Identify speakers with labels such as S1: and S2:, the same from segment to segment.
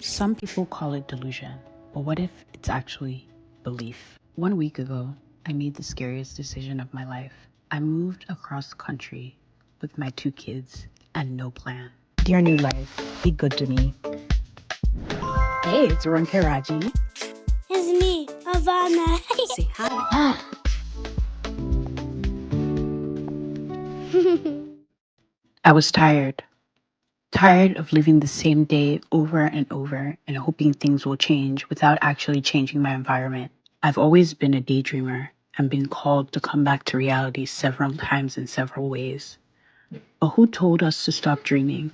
S1: Some people call it delusion, but what if it's actually belief? 1 week ago, I made the scariest decision of my life. I moved across the country with my 2 kids and no plan. Dear new life, be good to me. Hey, it's Ronke Raji.
S2: It's me, Havana.
S1: Say hi. I was tired. Tired of living the same day over and over and hoping things will change without actually changing my environment. I've always been a daydreamer and been called to come back to reality several times in several ways. But who told us to stop dreaming?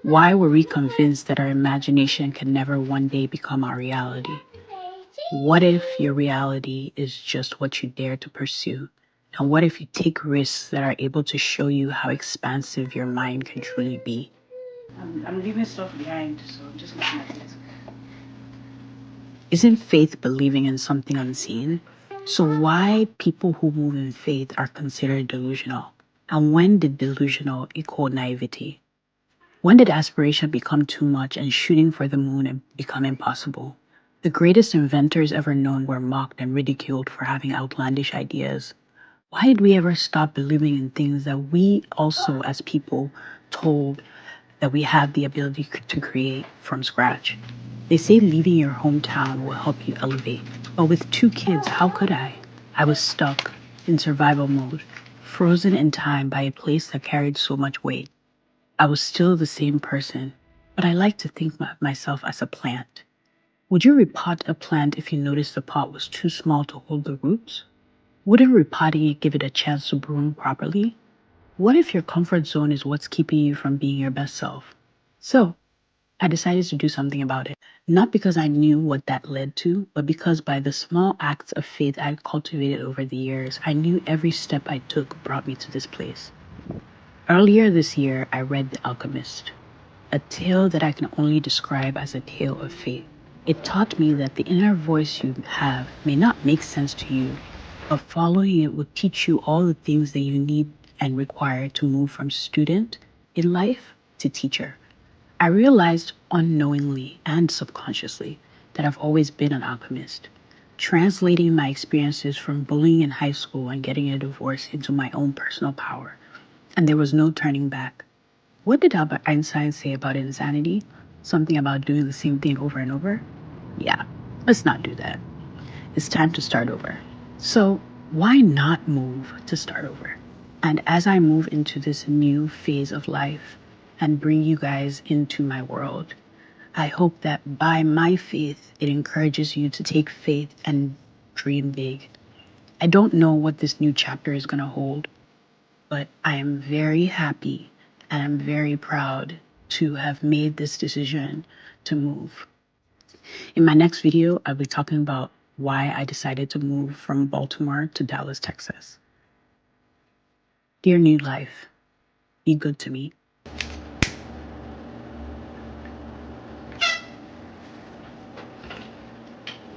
S1: Why were we convinced that our imagination can never one day become our reality? What if your reality is just what you dare to pursue? And what if you take risks that are able to show you how expansive your mind can truly be? I'm leaving stuff behind, so I'm just looking at it. Isn't faith believing in something unseen? So why people who move in faith are considered delusional? And when did delusional equal naivety? When did aspiration become too much and shooting for the moon become impossible? The greatest inventors ever known were mocked and ridiculed for having outlandish ideas. Why did we ever stop believing in things that we also, as people, told that we have the ability to create from scratch? They say leaving your hometown will help you elevate. But with 2 kids, how could I? I was stuck in survival mode, frozen in time by a place that carried so much weight. I was still the same person, but I like to think of myself as a plant. Would you repot a plant if you noticed the pot was too small to hold the roots? Wouldn't repotting it give it a chance to bloom properly? What if your comfort zone is what's keeping you from being your best self? So, I decided to do something about it. Not because I knew what that led to, but because by the small acts of faith I'd cultivated over the years, I knew every step I took brought me to this place. Earlier this year, I read The Alchemist, a tale that I can only describe as a tale of faith. It taught me that the inner voice you have may not make sense to you, but following it will teach you all the things that you need and require to move from student in life to teacher. I realized unknowingly and subconsciously that I've always been an alchemist, translating my experiences from bullying in high school and getting a divorce into my own personal power. And there was no turning back. What did Albert Einstein say about insanity? Something about doing the same thing over and over? Yeah, let's not do that. It's time to start over. So, why not move to start over? And as I move into this new phase of life and bring you guys into my world, I hope that by my faith, it encourages you to take faith and dream big. I don't know what this new chapter is going to hold, but I am very happy and I'm very proud to have made this decision to move. In my next video, I'll be talking about why I decided to move from Baltimore to Dallas, Texas. Dear new life, be good to me.